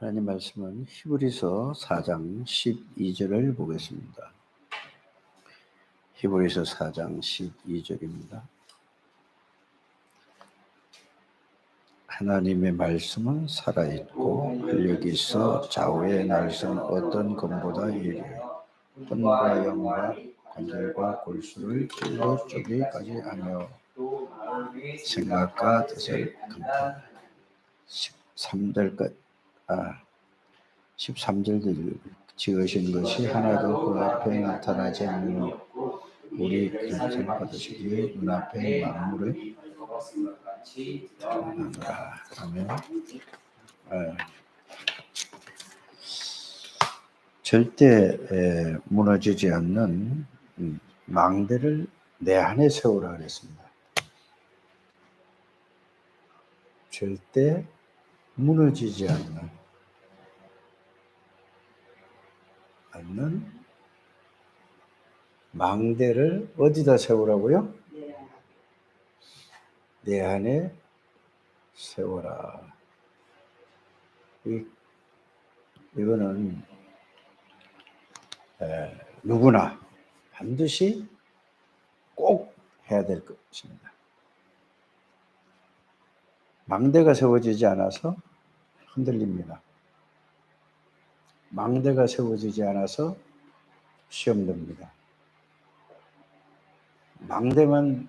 하나님 말씀은 히브리서 4장 12절을 보겠습니다. 히브리서 4장 12절입니다. 하나님의 말씀은 살아있고 활력이 있어 좌우의 날선 어떤 검보다 예리하여 혼과 영과 관절과 골수를 찔러 쪼개기까지 하며 생각과 뜻을 검토하라. 13절 지으신 것이 하나도 그 앞에 나타나지 않으니 우리 그릇을 받으시기에 눈앞에 만물을 드러나노라. 아멘. 절대 무너지지 않는 망대를 내 안에 세우라 그랬습니다. 절대 무너지지 않는 망대를 어디다 세우라고요? 내 안에 세워라. 이거는 누구나 반드시 꼭 해야 될 것입니다. 망대가 세워지지 않아서 흔들립니다. 망대가 세워지지 않아서 시험 듭니다. 망대만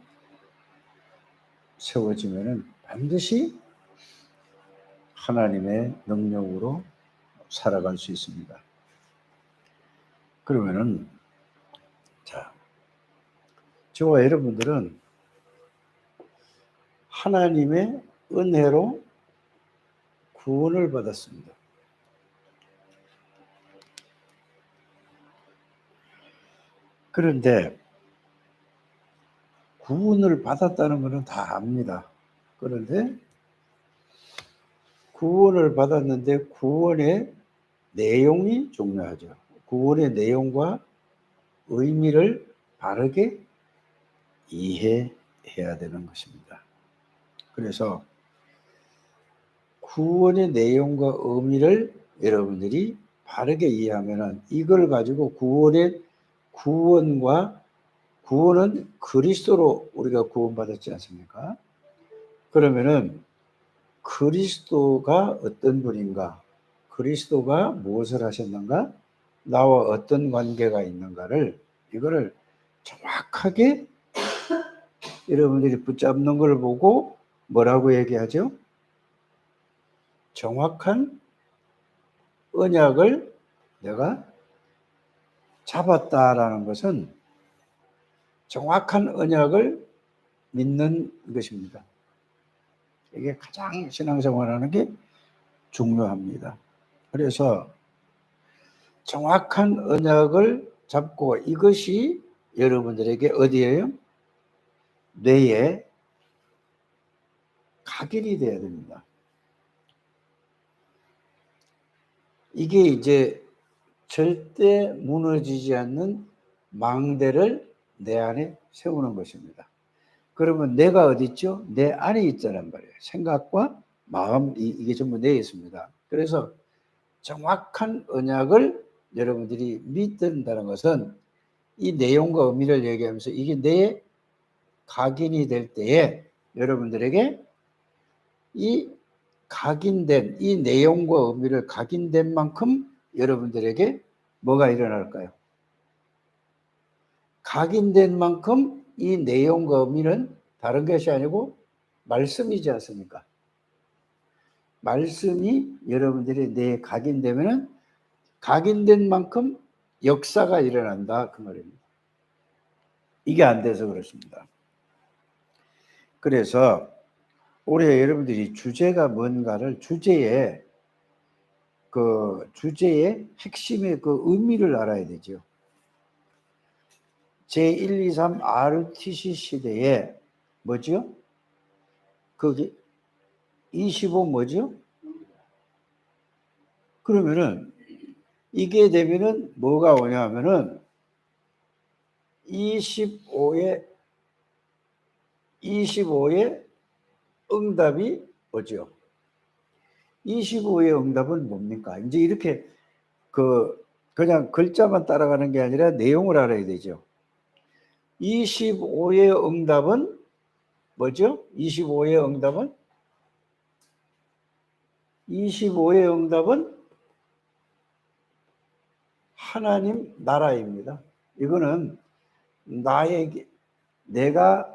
세워지면은 반드시 하나님의 능력으로 살아갈 수 있습니다. 그러면은 저와 여러분들은 하나님의 은혜로 구원을 받았습니다. 그런데 구원을 받았다는 것은 다 압니다. 그런데 구원을 받았는데 구원의 내용이 중요하죠. 구원의 내용과 의미를 바르게 이해해야 되는 것입니다. 그래서 구원의 내용과 의미를 여러분들이 바르게 이해하면 이걸 가지고 구원은 그리스도로 우리가 구원받았지 않습니까? 그러면은 그리스도가 어떤 분인가? 그리스도가 무엇을 하셨는가? 나와 어떤 관계가 있는가를 이거를 정확하게 여러분들이 붙잡는 걸 보고 뭐라고 얘기하죠? 정확한 언약을 내가 잡았다라는 것은 정확한 언약을 믿는 것입니다. 이게 가장 신앙생활하는 게 중요합니다. 그래서 정확한 언약을 잡고 이것이 여러분들에게 어디예요? 뇌에 각인이 돼야 됩니다. 이게 이제 절대 무너지지 않는 망대를 내 안에 세우는 것입니다. 그러면 내가 어디 있죠? 내 안에 있다는 말이에요. 생각과 마음, 이게 전부 내에 있습니다. 그래서 정확한 언약을 여러분들이 믿는다는 것은 이 내용과 의미를 얘기하면서 이게 내 각인이 될 때에 여러분들에게 이 각인된 이 내용과 의미를 각인된 만큼 여러분들에게 뭐가 일어날까요? 각인된 만큼 이 내용과 의미는 다른 것이 아니고 말씀이지 않습니까? 말씀이 여러분들이 뇌에 각인되면은 각인된 만큼 역사가 일어난다 그 말입니다. 이게 안 돼서 그렇습니다. 그래서 올해 여러분들이 주제가 뭔가를 주제의 핵심의 그 의미를 알아야 되죠. 제123 RTC 시대에 뭐죠? 거기 25 뭐죠? 그러면은 이게 되면은 뭐가 오냐면은 25의 응답이 오죠. 25의 응답은 뭡니까? 이제 이렇게 그냥 글자만 따라가는 게 아니라 내용을 알아야 되죠. 25의 응답은 뭐죠? 25의 응답은 하나님 나라입니다. 이거는 내가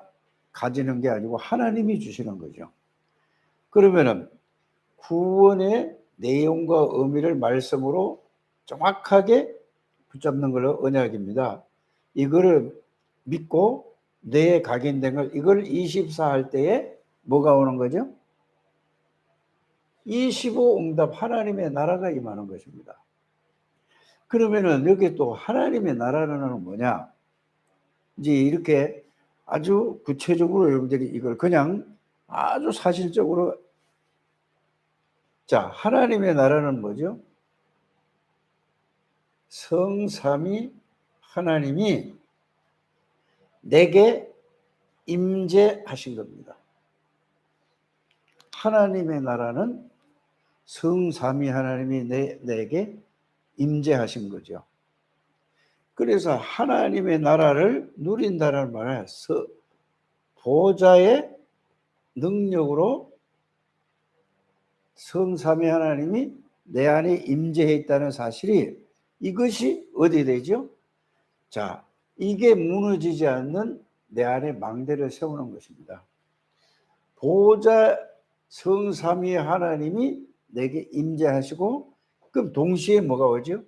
가지는 게 아니고 하나님이 주시는 거죠. 그러면은 구원의 내용과 의미를 말씀으로 정확하게 붙잡는 걸로 언약입니다. 이거를 믿고 내 각인된 걸 이걸 24 할 때에 뭐가 오는 거죠? 25 응답 하나님의 나라가 임하는 것입니다. 그러면은 여기 또 하나님의 나라는 뭐냐? 이제 이렇게 아주 구체적으로 여러분들이 이걸 그냥 아주 사실적으로 자, 하나님의 나라는 뭐죠? 성삼위 하나님이 내게 임재하신 겁니다. 하나님의 나라는 성삼위 하나님이 내게 임재하신 거죠. 그래서 하나님의 나라를 누린다는 말은 보좌의 능력으로 성삼위 하나님이 내 안에 임재해 있다는 사실이 이것이 어디 되죠? 자, 이게 무너지지 않는 내 안에 망대를 세우는 것입니다. 보좌 성삼위 하나님이 내게 임재하시고 그럼 동시에 뭐가 오죠?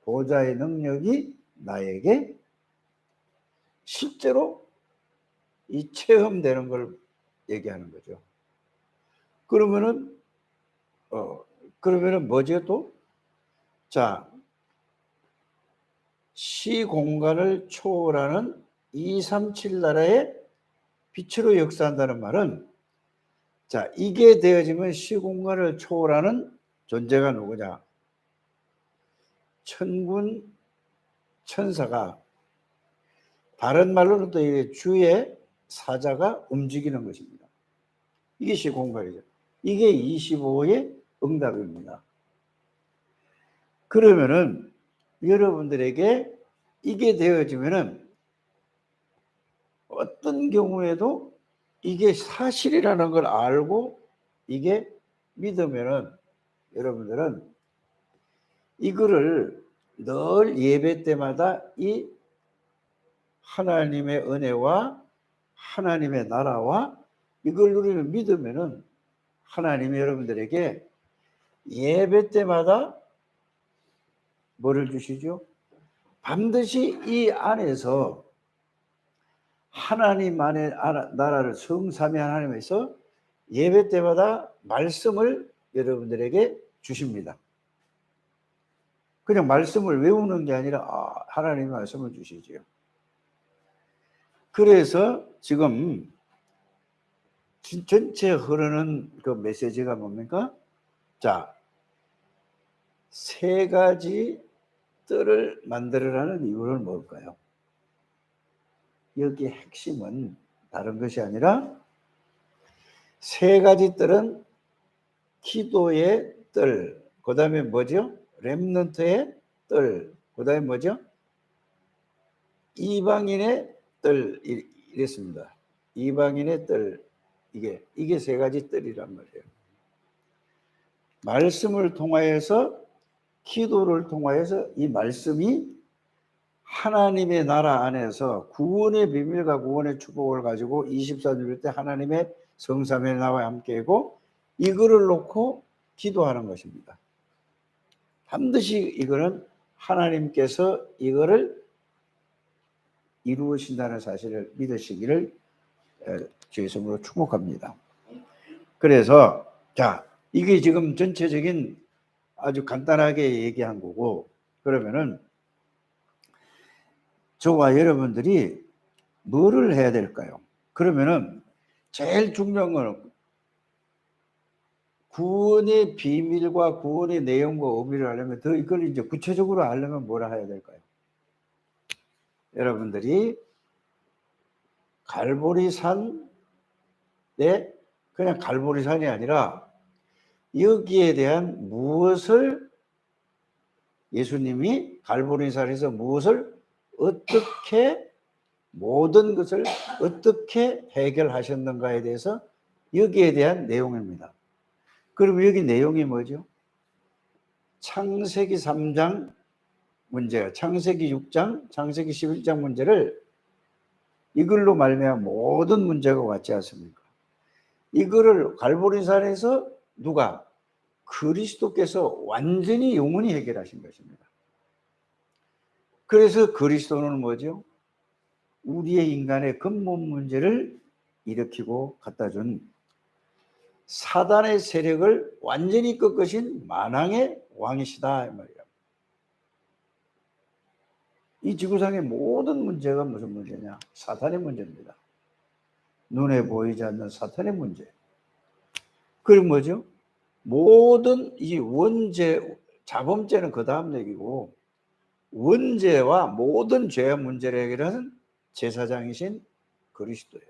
보좌의 능력이 나에게 실제로 이 체험되는 걸 얘기하는 거죠. 그러면은 뭐죠 또? 자, 시공간을 초월하는 237 나라의 빛으로 역사한다는 말은 자, 이게 되어지면 시공간을 초월하는 존재가 누구냐? 천군 천사가 다른 말로는 또 주의 사자가 움직이는 것입니다. 이게 시공간이죠. 이게 25의 응답입니다. 그러면은 여러분들에게 이게 되어지면은 어떤 경우에도 이게 사실이라는 걸 알고 이게 믿으면은 여러분들은 이거를 늘 예배 때마다 이 하나님의 은혜와 하나님의 나라와 이걸 누리는 믿으면은 하나님이 여러분들에게 예배 때마다 뭐를 주시죠? 반드시 이 안에서 하나님 안의 나라를 성삼위 하나님에서 예배 때마다 말씀을 여러분들에게 주십니다. 그냥 말씀을 외우는 게 아니라 하나님의 말씀을 주시지요. 그래서 지금 전체 흐르는 그 메시지가 뭡니까? 자, 세 가지 뜰을 만들으라는 이유는 뭘까요? 여기 핵심은 다른 것이 아니라 세 가지 뜰은 기도의 뜰, 그 다음에 뭐죠? 렘넌트의 뜰, 그 다음에 뭐죠? 이방인의 뜰, 이랬습니다. 이방인의 뜰, 이게 세 가지 뜰이란 말이에요. 말씀을 통하여서 기도를 통하여서 이 말씀이 하나님의 나라 안에서 구원의 비밀과 구원의 축복을 가지고 24절 때 하나님의 성삼위 나와 함께하고 이거를 놓고 기도하는 것입니다. 반드시 이거는 하나님께서 이거를 이루신다는 사실을 믿으시기를 주의 이름으로 축복합니다. 그래서 자, 이게 지금 전체적인 아주 간단하게 얘기한 거고 그러면은 저와 여러분들이 뭐를 해야 될까요? 그러면은 제일 중요한 건 구원의 비밀과 구원의 내용과 의미를 알려면 더 이걸 이제 구체적으로 알려면 뭐라 해야 될까요? 여러분들이 갈보리산에 그냥 갈보리산이 아니라 여기에 대한 무엇을 예수님이 갈보리산에서 무엇을 어떻게 모든 것을 어떻게 해결하셨는가에 대해서 여기에 대한 내용입니다. 그럼 여기 내용이 뭐죠? 창세기 3장 문제, 창세기 6장, 창세기 11장 문제를 이걸로 말미암아 모든 문제가 왔지 않습니까? 이거를 갈보리산에서 누가? 그리스도께서 완전히 영원히 해결하신 것입니다. 그래서 그리스도는 뭐죠? 우리의 인간의 근본 문제를 일으키고 갖다 준 사단의 세력을 완전히 꺾으신 만왕의 왕이시다 이 말이야. 이 지구상의 모든 문제가 무슨 문제냐? 사탄의 문제입니다. 눈에 보이지 않는 사탄의 문제. 그럼 뭐죠? 모든 이 원죄, 자범죄는 그 다음 얘기고 원죄와 모든 죄와 문제를 해결하는 제사장이신 그리스도예요.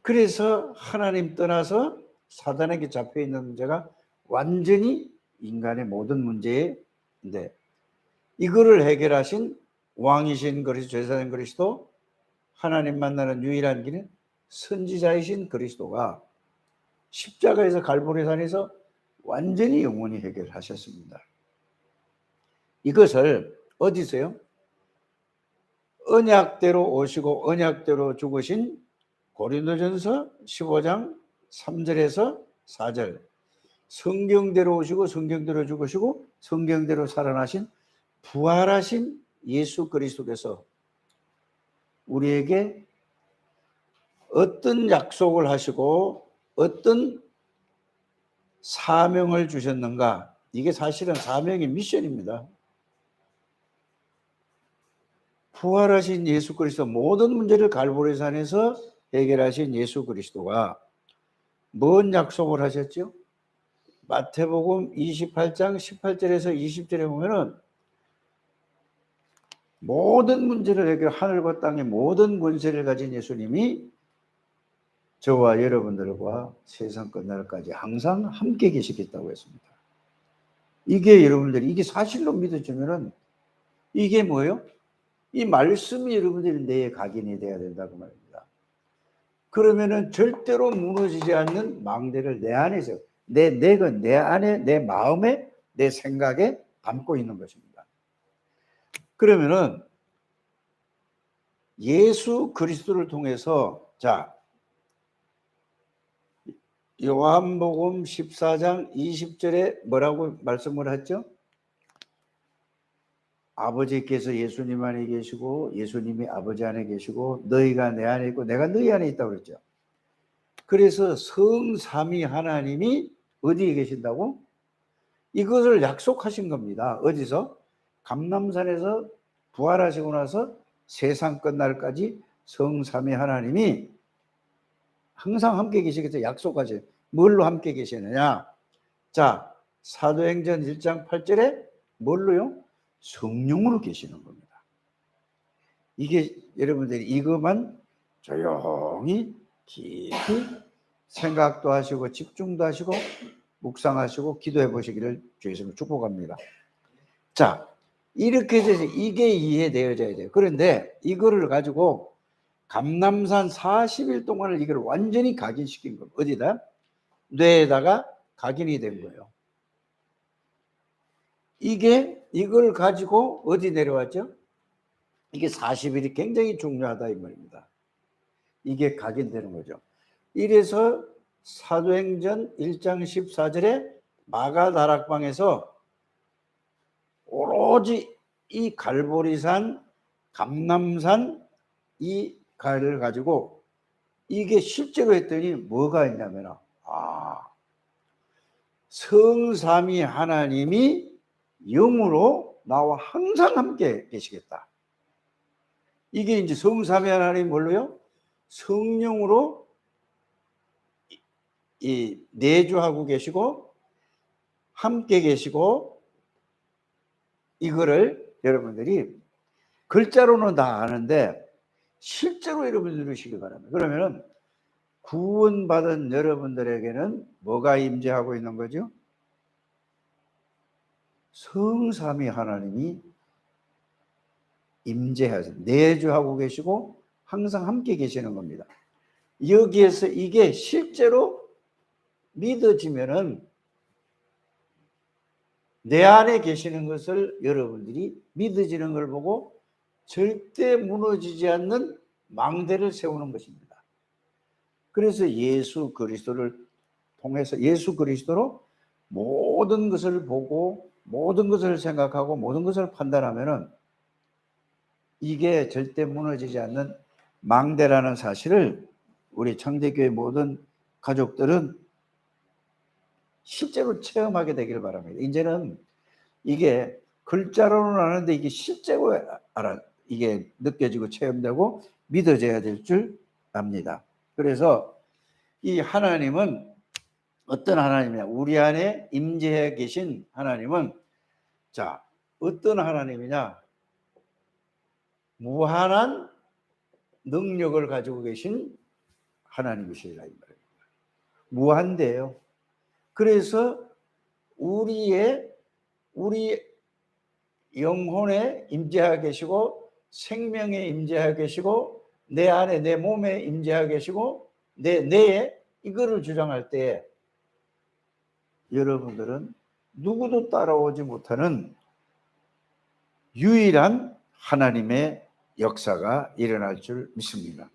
그래서 하나님 떠나서 사단에게 잡혀있는 문제가 완전히 인간의 모든 문제인데 이거를 해결하신 왕이신 그리스도, 제사장 그리스도, 하나님 만나는 유일한 길은 선지자이신 그리스도가 십자가에서 갈보리산에서 완전히 영원히 해결하셨습니다. 이것을 어디서요? 언약대로 오시고 언약대로 죽으신 고린도전서 15장 3절에서 4절, 성경대로 오시고 성경대로 죽으시고 성경대로 살아나신 부활하신 예수 그리스도께서 우리에게 어떤 약속을 하시고 어떤 사명을 주셨는가? 이게 사실은 사명의 미션입니다. 부활하신 예수 그리스도, 모든 문제를 갈보리산에서 해결하신 예수 그리스도가 뭔 약속을 하셨죠? 마태복음 28장 18절에서 20절에 보면은 모든 문제를 해결, 하늘과 땅의 모든 권세를 가진 예수님이 저와 여러분들과 세상 끝날까지 항상 함께 계시겠다고 했습니다. 이게 여러분들이 이게 사실로 믿어주면은 이게 뭐예요? 이 말씀이 여러분들이 내 각인이 돼야 된다고 말입니다. 그러면은 절대로 무너지지 않는 망대를 내 안에서 내 안에 내 마음에 내 생각에 담고 있는 것입니다. 그러면은 예수 그리스도를 통해서 자 요한복음 14장 20절에 뭐라고 말씀을 했죠? 아버지께서 예수님 안에 계시고 예수님이 아버지 안에 계시고 너희가 내 안에 있고 내가 너희 안에 있다고 그랬죠. 그래서 성삼위 하나님이 어디에 계신다고? 이것을 약속하신 겁니다. 어디서? 감람산에서 부활하시고 나서 세상 끝날까지 성삼위 하나님이 항상 함께 계시겠다 약속하세요. 뭘로 함께 계시느냐? 자, 사도행전 1장 8절에 뭘로요? 성령으로 계시는 겁니다. 이게 여러분들이 이것만 조용히 깊이 생각도 하시고 집중도 하시고 묵상하시고 기도해 보시기를 주의 이름으로 축복합니다. 자, 이렇게 해서 이게 이해되어져야 돼요. 그런데 이거를 가지고 감남산 40일 동안을 이걸 완전히 각인시킨 거예요. 어디다? 뇌에다가 각인이 된 거예요. 이걸 가지고 어디 내려왔죠? 이게 40일이 굉장히 중요하다 이 말입니다. 이게 각인되는 거죠. 이래서 사도행전 1장 14절에 마가다락방에서 오로지 이 갈보리산, 감람산 이 가를 가지고 이게 실제로 했더니 뭐가 있냐면 성삼위 하나님이 영으로 나와 항상 함께 계시겠다. 이게 이제 성삼위 하나님 뭘로요? 성령으로 이 내주하고 계시고 함께 계시고 이거를 여러분들이 글자로는 다 아는데 실제로 여러분들이 들으시기 바랍니다. 그러면은 구원받은 여러분들에게는 뭐가 임재하고 있는 거죠? 성삼위 하나님이 임재하셔 내주하고 계시고 항상 함께 계시는 겁니다. 여기에서 이게 실제로 믿어지면은 내 안에 계시는 것을 여러분들이 믿어지는 걸 보고 절대 무너지지 않는 망대를 세우는 것입니다. 그래서 예수 그리스도를 통해서 예수 그리스도로 모든 것을 보고 모든 것을 생각하고 모든 것을 판단하면은 이게 절대 무너지지 않는 망대라는 사실을 우리 창대교회 모든 가족들은 실제로 체험하게 되기를 바랍니다. 이제는 이게 글자로는 아는데 이게 실제로 이게 느껴지고 체험되고 믿어져야 될 줄 압니다. 그래서 이 하나님은 어떤 하나님이냐? 우리 안에 임재해 계신 하나님은 자, 어떤 하나님이냐? 무한한 능력을 가지고 계신 하나님이시라 이 말입니다. 무한대요. 그래서 우리 영혼에 임재하고 계시고 생명에 임재하고 계시고 내 안에 내 몸에 임재하고 계시고 내 뇌에 이거를 주장할 때 여러분들은 누구도 따라오지 못하는 유일한 하나님의 역사가 일어날 줄 믿습니다.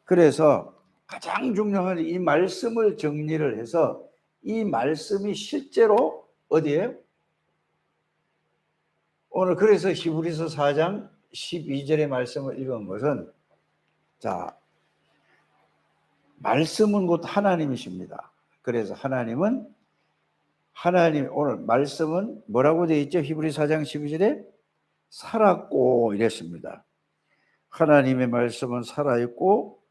그래서 가장 중요한 이 말씀을 정리를 해서 이 말씀이 실제로 어디에요? 오늘 그래서 히브리서 4장 12절의 말씀을 읽은 것은 자, 말씀은 곧 하나님이십니다. 그래서 하나님 오늘 말씀은 뭐라고 되어 있죠? 히브리서 4장 12절에 살았고 이랬습니다. 하나님의 말씀은 살아있고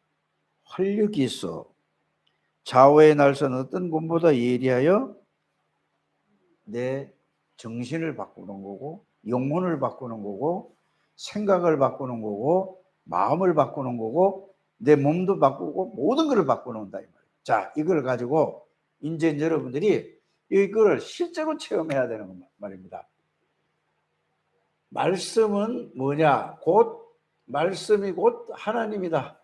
활력이 있어 좌우의 날선 어떤 것보다 예리하여 내 정신을 바꾸는 거고 영혼을 바꾸는 거고 생각을 바꾸는 거고 마음을 바꾸는 거고 내 몸도 바꾸고 모든 것을 바꾸는다 이 말이에요. 자, 이걸 가지고 이제 여러분들이 이걸 실제로 체험해야 되는 말입니다. 말씀은 뭐냐? 말씀이 곧 하나님이다.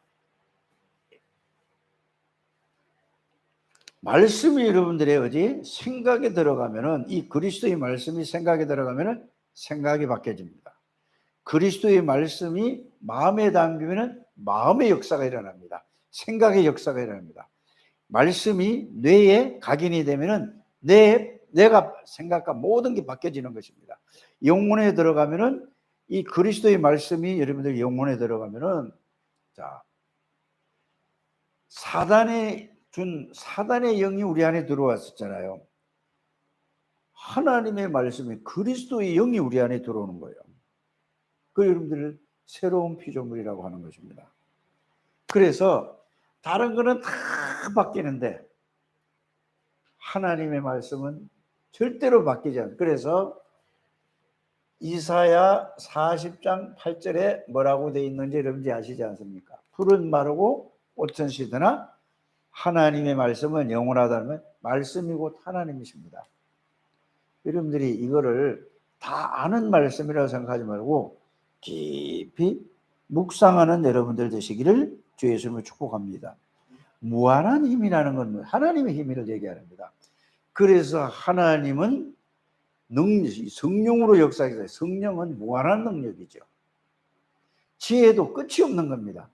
말씀이 여러분들의 어디 생각에 들어가면은 이 그리스도의 말씀이 생각에 들어가면은 생각이 바뀌어집니다. 그리스도의 말씀이 마음에 담기면은 마음의 역사가 일어납니다. 생각의 역사가 일어납니다. 말씀이 뇌에 각인이 되면은 내가 생각과 모든 게 바뀌어지는 것입니다. 영혼에 들어가면은 이 그리스도의 말씀이 여러분들 영혼에 들어가면은 자, 사단의 영이 우리 안에 들어왔었잖아요. 하나님의 말씀이 그리스도의 영이 우리 안에 들어오는 거예요. 그 여러분들 새로운 피조물이라고 하는 것입니다. 그래서 다른 거는 다 바뀌는데 하나님의 말씀은 절대로 바뀌지 않아요. 그래서 이사야 40장 8절에 뭐라고 되어 있는지 여러분들이 아시지 않습니까? 풀은 마르고 꽃은 시드나 하나님의 말씀은 영원하다면 말씀이 곧 하나님이십니다. 여러분들이 이거를 다 아는 말씀이라고 생각하지 말고 깊이 묵상하는 여러분들 되시기를 주 예수님을 축복합니다. 무한한 힘이라는 건 하나님의 힘을 얘기합니다. 그래서 하나님은 성령으로 역사해서 성령은 무한한 능력이죠. 지혜도 끝이 없는 겁니다.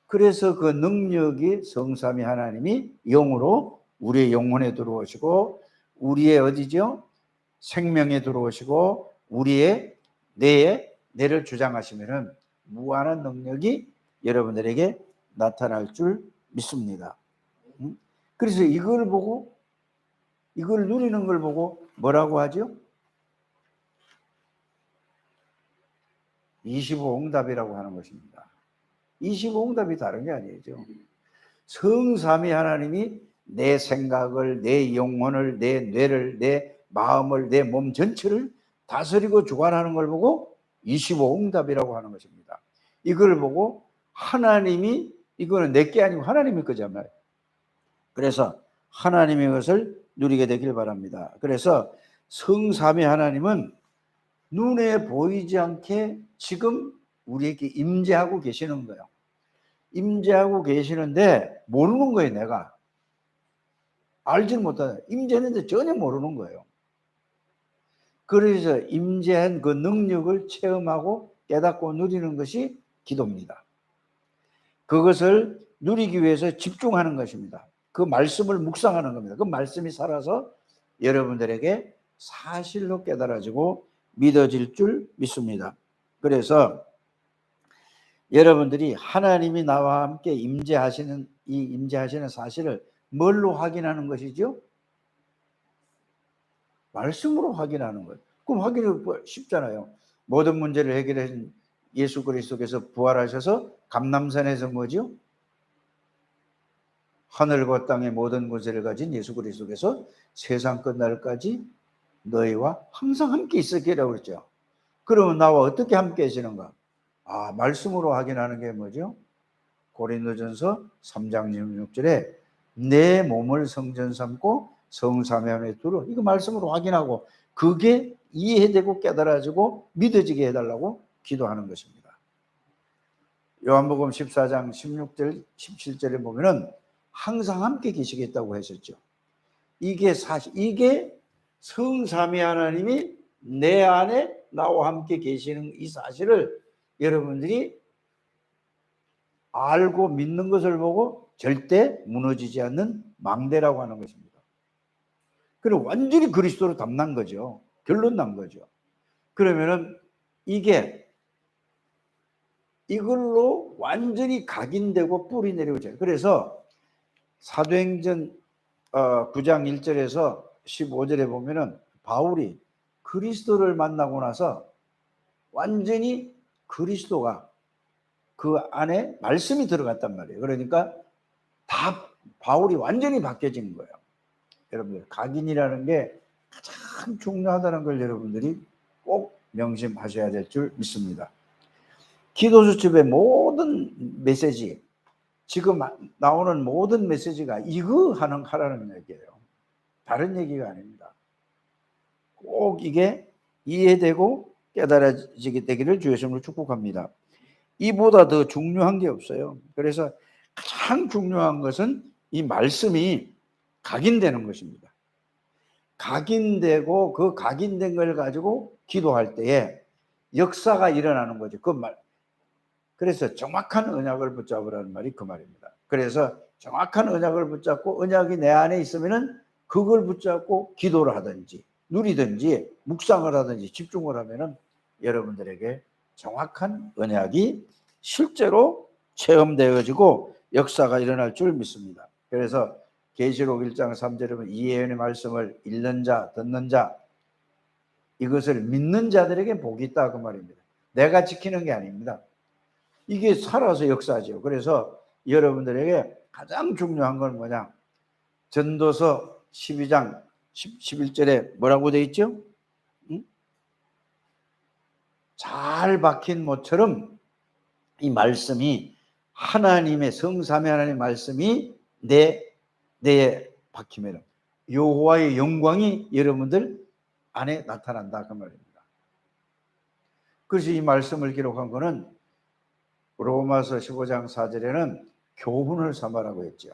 그래서 그 능력이 성삼위 하나님이 영으로 우리의 영혼에 들어오시고 우리의 어디죠? 생명에 들어오시고 우리의 뇌를 주장하시면은 무한한 능력이 여러분들에게 나타날 줄 믿습니다. 그래서 이걸 누리는 걸 보고 뭐라고 하죠? 25응답이라고 하는 것입니다. 25응답이 다른 게 아니죠. 성삼위 하나님이 내 생각을, 내 영혼을, 내 뇌를, 내 마음을, 내 몸 전체를 다스리고 주관하는 걸 보고 25응답이라고 하는 것입니다. 이걸 보고 하나님이 이거는 내 게 아니고 하나님의 거잖아요. 그래서 하나님의 것을 누리게 되길 바랍니다. 그래서 성삼위 하나님은 눈에 보이지 않게 지금 우리에게 임재하고 계시는 거예요. 임재하고 계시는데 모르는 거예요. 내가 알지는 못하다. 임재했는데 전혀 모르는 거예요. 그래서 임재한 그 능력을 체험하고 깨닫고 누리는 것이 기도입니다. 그것을 누리기 위해서 집중하는 것입니다. 그 말씀을 묵상하는 겁니다. 그 말씀이 살아서 여러분들에게 사실로 깨달아지고 믿어질 줄 믿습니다. 그래서 여러분들이 하나님이 나와 함께 임재하시는 이 임재하시는 사실을 뭘로 확인하는 것이죠? 말씀으로 확인하는 거예요. 그럼 확인이 쉽잖아요. 모든 문제를 해결하신 예수 그리스도께서 부활하셔서 감람산에서 뭐죠? 하늘과 땅의 모든 권세를 가진 예수 그리스도께서 세상 끝날까지 너희와 항상 함께 있으리라고 그랬죠. 그러면 나와 어떻게 함께 하시는가? 말씀으로 확인하는 게 뭐죠? 고린도전서 3장 16절에 내 몸을 성전 삼고 성삼위함에 두루, 이거 말씀으로 확인하고 그게 이해되고 깨달아지고 믿어지게 해달라고 기도하는 것입니다. 요한복음 14장 16절 17절에 보면은 항상 함께 계시겠다고 했었죠. 이게 사실, 이게 성삼위 하나님이 내 안에 나와 함께 계시는 이 사실을 여러분들이 알고 믿는 것을 보고 절대 무너지지 않는 망대라고 하는 것입니다. 그럼 완전히 그리스도로 담난 거죠. 결론 난 거죠. 그러면은 이걸로 완전히 각인되고 뿌리 내려오죠. 그래서 사도행전 9장 1절에서 15절에 보면은 바울이 그리스도를 만나고 나서 완전히 그리스도가 그 안에 말씀이 들어갔단 말이에요. 그러니까 다 바울이 완전히 바뀌어진 거예요. 여러분들, 각인이라는 게 가장 중요하다는 걸 여러분들이 꼭 명심하셔야 될 줄 믿습니다. 기도 수첩의 모든 메시지, 지금 나오는 모든 메시지가 이거 하라는 얘기예요. 다른 얘기가 아닙니다. 꼭 이게 이해되고 깨달아지게 되기를 주의 이름으로 축복합니다. 이보다 더 중요한 게 없어요. 그래서 가장 중요한 것은 이 말씀이 각인되는 것입니다. 각인되고 그 각인된 걸 가지고 기도할 때에 역사가 일어나는 거죠. 그래서 정확한 언약을 붙잡으라는 말이 그 말입니다. 그래서 정확한 언약을 붙잡고 언약이 내 안에 있으면은 그걸 붙잡고 기도를 하든지 누리든지 묵상을 하든지 집중을 하면은 여러분들에게 정확한 언약이 실제로 체험되어지고 역사가 일어날 줄 믿습니다. 그래서 계시록 1장 3절에 보면 이 예언의 말씀을 읽는 자, 듣는 자, 이것을 믿는 자들에게 복이 있다 그 말입니다. 내가 지키는 게 아닙니다. 이게 살아서 역사죠. 그래서 여러분들에게 가장 중요한 건 뭐냐? 전도서 12장 11절에 뭐라고 되어 있죠? 잘 박힌 모처럼 이 말씀이 하나님의 성삼위 하나님의 말씀이 내에 박히면 여호와의 영광이 여러분들 안에 나타난다 그 말입니다. 그래서 이 말씀을 기록한 거는 로마서 15장 4절에는 교훈을 삼아라고 했죠.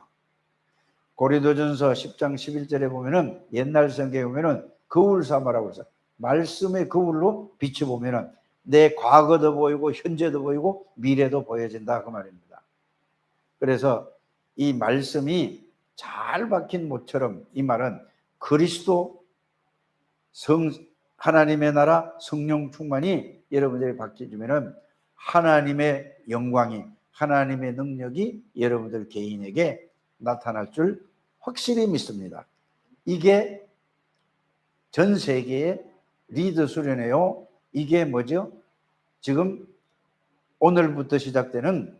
고린도전서 10장 11절에 보면은 옛날 성경에 보면은 거울 삼아라고 해서 말씀의 거울로 비춰보면은 내 과거도 보이고 현재도 보이고 미래도 보여진다 그 말입니다. 그래서 이 말씀이 잘 박힌 모처럼 이 말은 그리스도 하나님의 나라 성령 충만이 여러분들이 바뀌어지면은 하나님의 영광이 하나님의 능력이 여러분들 개인에게 나타날 줄 확실히 믿습니다. 이게 전 세계의 리더 수련회요. 이게 뭐죠? 지금 오늘부터 시작되는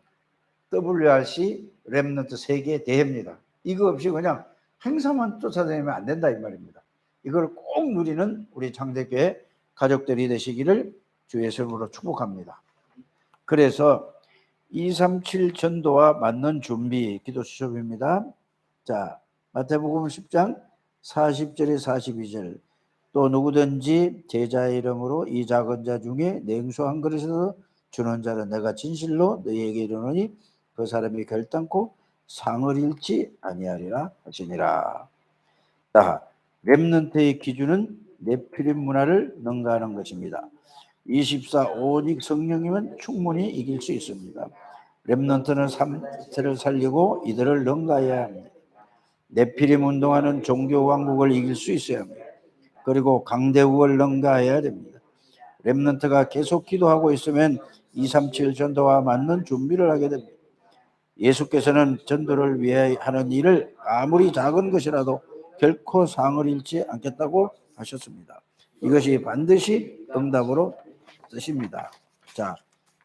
WRC 렘넌트 세계 대회입니다. 이거 없이 그냥 행사만 쫓아다니면 안 된다 이 말입니다. 이걸 꼭 누리는 우리 창대교회 가족들이 되시기를 주의 이름으로 축복합니다. 그래서 237 전도와 맞는 준비 기도 수첩입니다. 자, 마태복음 10장 40절에 42절. 또 누구든지 제자의 이름으로 이 작은 자 중에 냉수 한 그릇에서 주는 자는 내가 진실로 너희에게 이르노니 그 사람이 결단코 상을 잃지 아니하리라 하시니라. 자, 렘넌트의 기준은 네피림 문화를 능가하는 것입니다. 24 오직 성령이면 충분히 이길 수 있습니다. 렘넌트는 3세를 살리고 이들을 능가해야 합니다. 네피림 운동하는 종교 왕국을 이길 수 있어야 합니다. 그리고 강대국을 능가해야 됩니다. 렘넌트가 계속 기도하고 있으면 237 전도와 맞는 준비를 하게 됩니다. 예수께서는 전도를 위해 하는 일을 아무리 작은 것이라도 결코 상을 잃지 않겠다고 하셨습니다. 이것이 반드시 응답으로 뜻입니다. 자,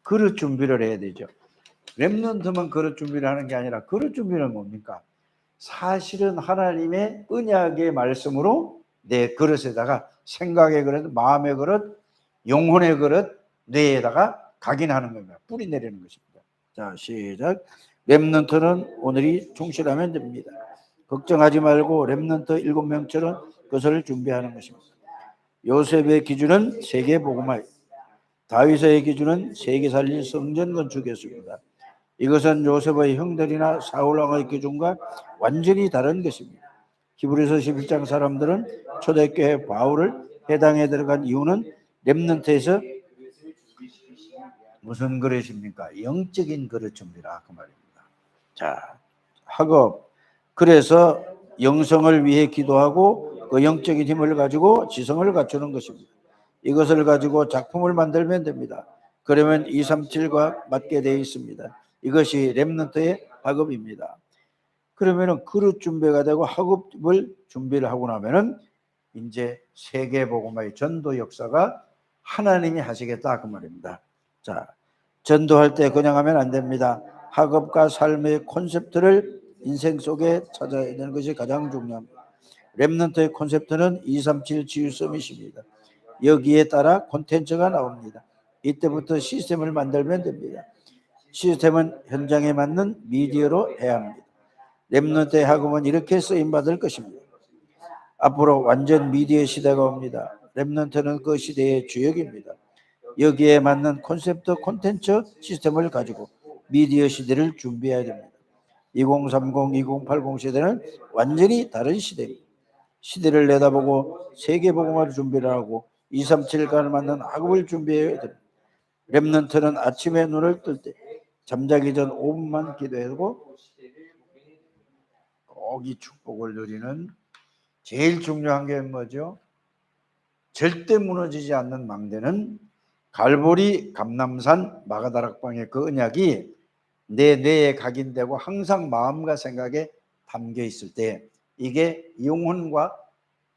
그릇 준비를 해야 되죠. 렘넌트만 그릇 준비를 하는 게 아니라 그릇 준비는 뭡니까? 사실은 하나님의 언약의 말씀으로 내 그릇에다가 생각의 그릇, 마음의 그릇, 영혼의 그릇, 뇌에다가 각인하는 겁니다. 뿌리 내리는 것입니다. 자, 시작. 렘넌트는 오늘이 충실하면 됩니다. 걱정하지 말고 렘넌트 7명처럼 그것을 준비하는 것입니다. 요셉의 기준은 세계 복음화, 다윗의 기준은 세계 살릴 성전 건축이었습니다. 이것은 요셉의 형들이나 사울왕의 기준과 완전히 다른 것입니다. 히브리서 11장 사람들은 초대교회 바울을 해당에 들어간 이유는 렘넌트에서 무슨 그릇입니까? 영적인 그릇 준비라 그 말입니다. 자, 학업. 그래서 영성을 위해 기도하고 그 영적인 힘을 가지고 지성을 갖추는 것입니다. 이것을 가지고 작품을 만들면 됩니다. 그러면 237과 맞게 되어 있습니다. 이것이 렘넌트의 학업입니다. 그러면은 그릇 준비가 되고 학업을 준비를 하고 나면은 이제 세계 복음화의 전도 역사가 하나님이 하시겠다 그 말입니다. 자, 전도할 때 그냥 하면 안 됩니다. 학업과 삶의 콘셉트를 인생 속에 찾아야 되는 것이 가장 중요합니다. 렘넌트의 콘셉트는 237 지유 서밋입니다. 여기에 따라 콘텐츠가 나옵니다. 이때부터 시스템을 만들면 됩니다. 시스템은 현장에 맞는 미디어로 해야 합니다. 렘넌트의 학업은 이렇게 쓰임받을 것입니다. 앞으로 완전 미디어 시대가 옵니다. 렘넌트는 그 시대의 주역입니다. 여기에 맞는 콘셉트 콘텐츠 시스템을 가지고 미디어 시대를 준비해야 됩니다. 2030, 2080 시대는 완전히 다른 시대입니다. 시대를 내다보고 세계복음화를 준비를 하고 237과를 맞는 학업을 준비해야 됩니다. 렘넌트는 아침에 눈을 뜰 때 잠자기 전 5분만 기도하고 꼭 이 축복을 누리는 제일 중요한 게 뭐죠? 절대 무너지지 않는 망대는 갈보리 감남산 마가다락방의 그 언약이 내 뇌에 각인되고 항상 마음과 생각에 담겨 있을 때 이게 영혼과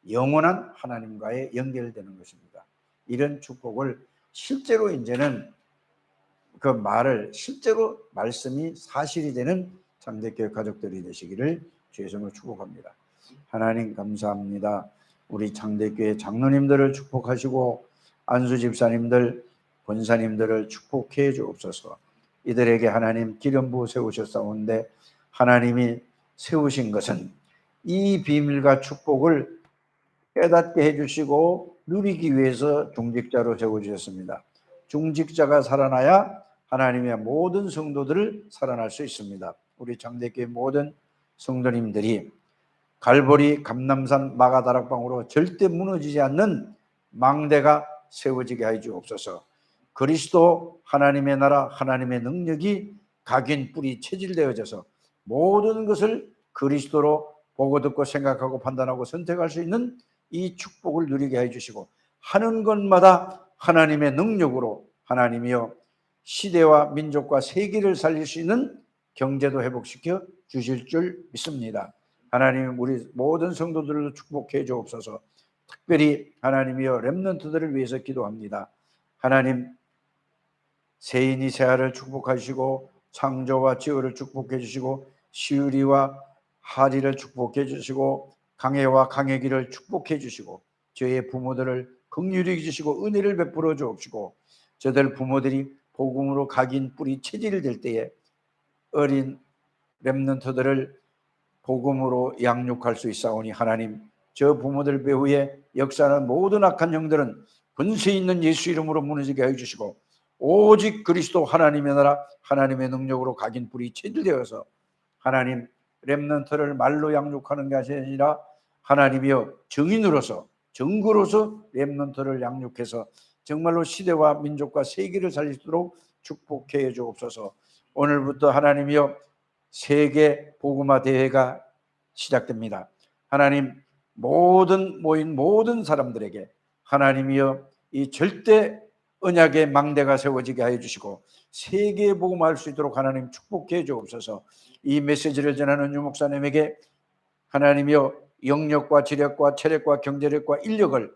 영원한 하나님과의 연결되는 것입니다. 이런 축복을 실제로 이제는 그 말을 실제로 말씀이 사실이 되는 장대교회 가족들이 되시기를 주의 이름으로 축복합니다. 하나님 감사합니다. 우리 장대교회 장로님들을 축복하시고 안수 집사님들, 권사님들을 축복해 주옵소서. 이들에게 하나님 기름 부어 세우셨사온데 하나님이 세우신 것은 이 비밀과 축복을 깨닫게 해주시고 누리기 위해서 중직자로 세워주셨습니다. 중직자가 살아나야 하나님의 모든 성도들을 살아날 수 있습니다. 우리 장대교회 모든 성도님들이 갈보리 감남산 마가다락방으로 절대 무너지지 않는 망대가 세워지게 하여 주옵소서. 그리스도 하나님의 나라 하나님의 능력이 각인 뿌리 체질되어져서 모든 것을 그리스도로 보고 듣고 생각하고 판단하고 선택할 수 있는 이 축복을 누리게 해주시고 하는 것마다 하나님의 능력으로 하나님이여 시대와 민족과 세계를 살릴 수 있는 경제도 회복시켜 주실 줄 믿습니다. 하나님 우리 모든 성도들을 축복해 주옵소서. 특별히 하나님이여 렘넌트들을 위해서 기도합니다. 하나님 세인이 세아를 축복하시고 창조와 지효를 축복해 주시고 시우리와 하리를 축복해 주시고 강해와 강해기를 축복해 주시고 저희의 부모들을 긍휼히 주시고 은혜를 베풀어 주옵시고 저들 부모들이 복음으로 각인 뿌리 체질될 때에 어린 렘넌트들을 복음으로 양육할 수 있사오니 하나님, 저 부모들 배후에 역사하는 모든 악한 영들은 권세 있는 예수 이름으로 무너지게 해주시고 오직 그리스도 하나님의 나라 하나님의 능력으로 각인 뿌리 체질되어서 하나님 렘넌트를 말로 양육하는 것이 아니라 하나님이여 정인으로서 정거로서 렘넌트를 양육해서 정말로 시대와 민족과 세계를 살릴 수 있도록 축복해 주옵소서. 오늘부터 하나님이여 세계 복음화 대회가 시작됩니다. 하나님 모인 모든 사람들에게 하나님이여 이 절대 언약의 망대가 세워지게 하여 주시고 세계에 복음할 수 있도록 하나님 축복해 주옵소서. 이 메시지를 전하는 유목사님에게 하나님이여 영력과 지력과 체력과 경제력과 인력을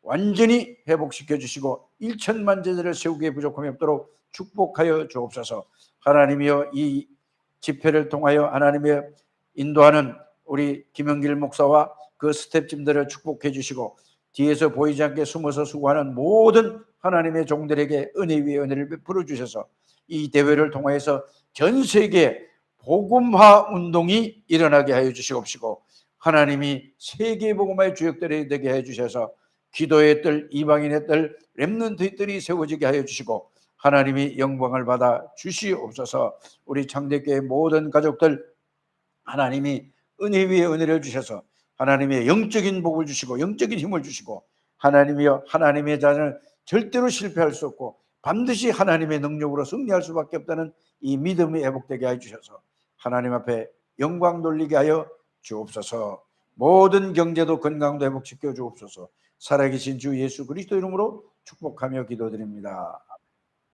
완전히 회복시켜 주시고 1천만 제자를 세우기에 부족함이 없도록 축복하여 주옵소서. 하나님이여 이 집회를 통하여 하나님의 인도하는 우리 김영길 목사와 그 스태프팀들을 축복해 주시고 뒤에서 보이지 않게 숨어서 수고하는 모든 하나님의 종들에게 은혜 위에 은혜를 베풀어 주셔서 이 대회를 통해서 전 세계 복음화 운동이 일어나게 하여 주시옵시고 하나님이 세계 복음화의 주역들이 되게 해 주셔서 기도의 뜰, 이방인의 뜰, 렘넌트의 뜰이 세워지게 하여 주시고 하나님이 영광을 받아 주시옵소서. 우리 창대교회 모든 가족들 하나님이 은혜 위에 은혜를 주셔서 하나님의 영적인 복을 주시고 영적인 힘을 주시고 하나님이여 하나님의 자녀는 절대로 실패할 수 없고 반드시 하나님의 능력으로 승리할 수밖에 없다는 이 믿음이 회복되게 해 주셔서 하나님 앞에 영광 돌리게 하여 주옵소서. 모든 경제도 건강도 회복시켜 주옵소서. 살아계신 주 예수 그리스도 이름으로 축복하며 기도드립니다.